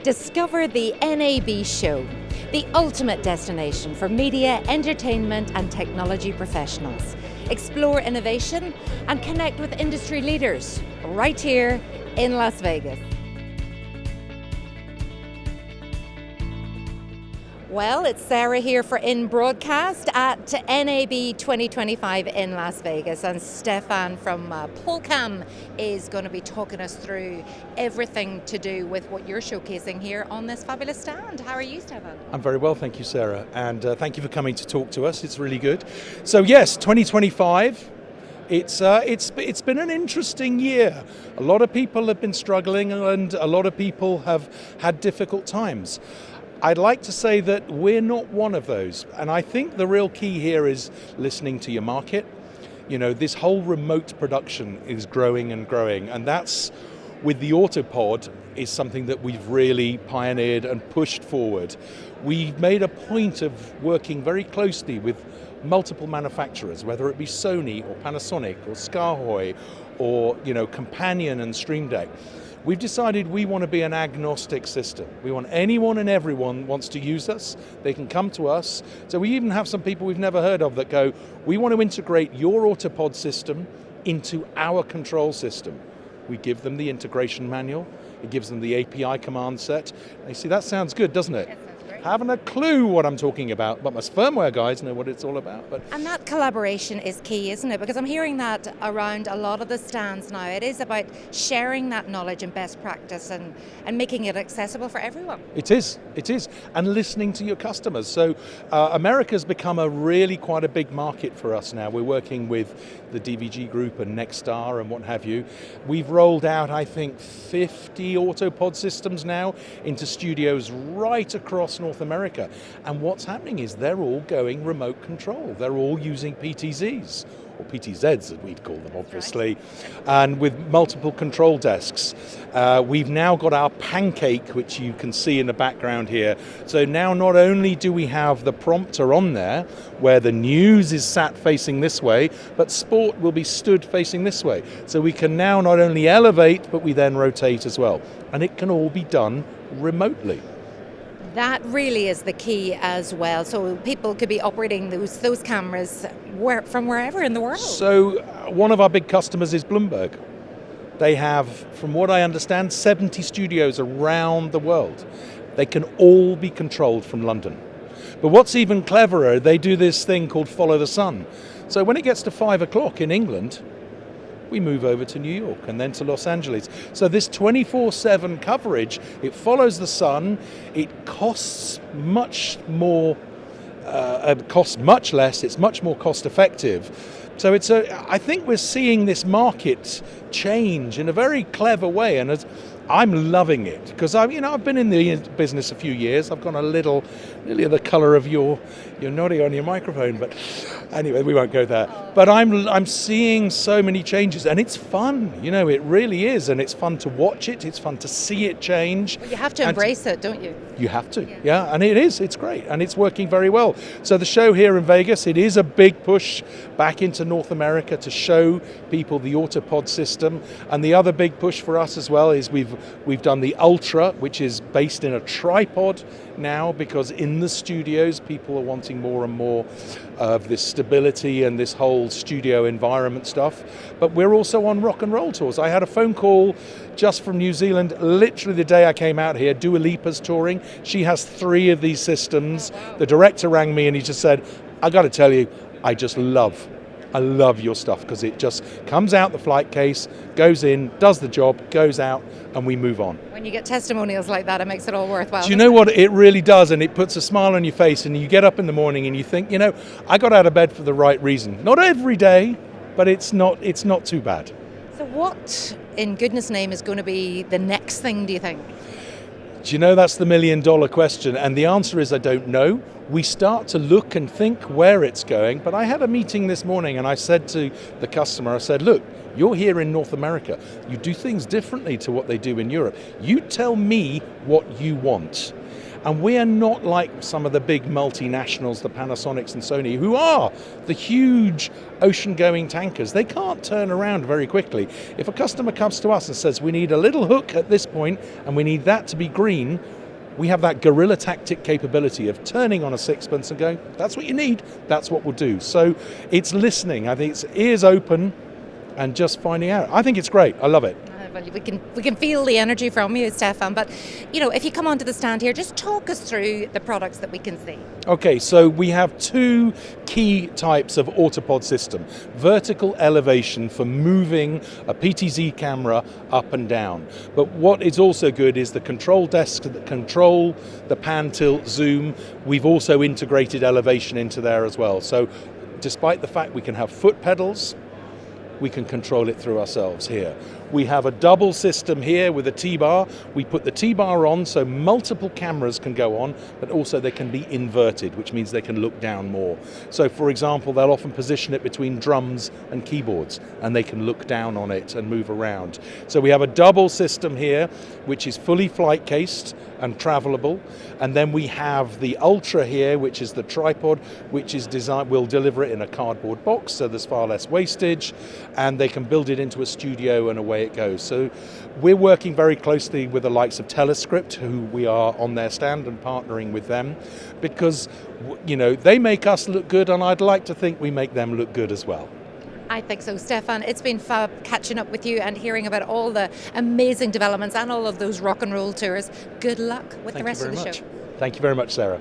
Discover the NAB Show, the ultimate destination for media, entertainment and technology professionals. Explore innovation and connect with industry leaders right here in Las Vegas. Well, it's Sarah here for InBroadcast at NAB 2025 in Las Vegas, and Stefan from Polecam is going to be talking us through everything to do with what you're showcasing here on this fabulous stand. How are you, Stefan? I'm very well, thank you, Sarah, and thank you for coming to talk to us. It's really good. So yes, 2025. It's been an interesting year. A lot of people have been struggling, and a lot of people have had difficult times. I'd like to say that we're not one of those, and I think the real key here is listening to your market. You know, this whole remote production is growing and growing, and that's, with the AutoPod, is something that we've really pioneered and pushed forward. We've made a point of working very closely with multiple manufacturers, whether it be Sony or Panasonic or Scarhoy or, you know, Companion and Stream Deck. We've decided we want to be an agnostic system. We want anyone and everyone wants to use us. They can come to us. So we even have some people we've never heard of that go, we want to integrate your AutoPod system into our control system. We give them the integration manual. It gives them the API command set. And you see, that sounds good, doesn't it? Haven't a clue what I'm talking about, but my firmware guys know what it's all about. And that collaboration is key, isn't it? Because I'm hearing that around a lot of the stands now. It is about sharing that knowledge and best practice and making it accessible for everyone. It is, and listening to your customers. So America's become quite a big market for us now. We're working with the DVG Group and Nexstar and what have you. We've rolled out, I think, 50 AutoPod systems now into studios right across North America, and what's happening is they're all going remote control. They're all using PTZs, or PTZs as we'd call them, obviously, and with multiple control desks. We've now got our Pancake, which you can see in the background here. So now not only do we have the prompter on there, where the news is sat facing this way, but sport will be stood facing this way. So we can now not only elevate, but we then rotate as well. And it can all be done remotely. That really is the key as well. So people could be operating those cameras from wherever in the world. So one of our big customers is Bloomberg. They have, from what I understand, 70 studios around the world. They can all be controlled from London. But what's even cleverer, they do this thing called follow the sun. So when it gets to 5 o'clock in England, we move over to New York and then to Los Angeles. So this 24/7 coverage, it follows the sun, it costs much more, costs much less, it's much more cost effective. So I think we're seeing this market change in a very clever way, and I'm loving it because I've been in the business a few years. I've gone a little, nearly the colour of your nodding on your microphone, but anyway, we won't go there. But I'm seeing so many changes, and it's fun. It really is, and it's fun to watch it. It's fun to see it change. Well, you have to embrace it, don't you? You have to, yeah, and it is. It's great, and it's working very well. So the show here in Vegas, it is a big push back into North America to show people the AutoPod system, and the other big push for us as well is we've done the Ultra, which is based in a tripod now, because in the studios people are wanting more and more of this stability and this whole studio environment stuff. But we're also on rock and roll tours. I had a phone call just from New Zealand literally the day I came out here. Dua Lipa's touring. She has 3 of these systems. The director rang me and he just said, I got to tell you, I love your stuff, because it just comes out the flight case, goes in, does the job, goes out, and we move on. When you get testimonials like that, it makes it all worthwhile. Do you know what? It really does, and it puts a smile on your face, and you get up in the morning and you think, I got out of bed for the right reason. Not every day, but it's not too bad. So what, in goodness name, is going to be the next thing, do you think? Do you know, that's the $1 million question, and the answer is I don't know. We start to look and think where it's going, but I had a meeting this morning and I said to the customer, I said, look, you're here in North America. You do things differently to what they do in Europe. You tell me what you want. And we are not like some of the big multinationals, the Panasonics and Sony, who are the huge ocean-going tankers. They can't turn around very quickly. If a customer comes to us and says, we need a little hook at this point and we need that to be green, we have that guerrilla tactic capability of turning on a sixpence and going, that's what you need, that's what we'll do. So it's listening. I think it's ears open and just finding out. I think it's great. I love it. Well, we can feel the energy from you, Stefan, but if you come onto the stand here, just talk us through the products that we can see. Okay, so we have two key types of AutoPod system. Vertical elevation for moving a PTZ camera up and down. But what is also good is the control desk that control the pan, tilt, zoom. We've also integrated elevation into there as well. So despite the fact we can have foot pedals, we can control it through ourselves here. We have a double system here with a T-bar. We put the T-bar on so multiple cameras can go on, but also they can be inverted, which means they can look down more. So for example, they'll often position it between drums and keyboards, and they can look down on it and move around. So we have a double system here, which is fully flight cased and travelable. And then we have the Ultra here, which is the tripod, which is designed, we'll deliver it in a cardboard box, so there's far less wastage, and they can build it into a studio and away it goes. So we're working very closely with the likes of Telescript, who we are on their stand and partnering with them, because they make us look good, and I'd like to think we make them look good as well. I think so, Stefan. It's been fab catching up with you and hearing about all the amazing developments and all of those rock and roll tours. Good luck with the rest of the show. Thank you very much, Sarah.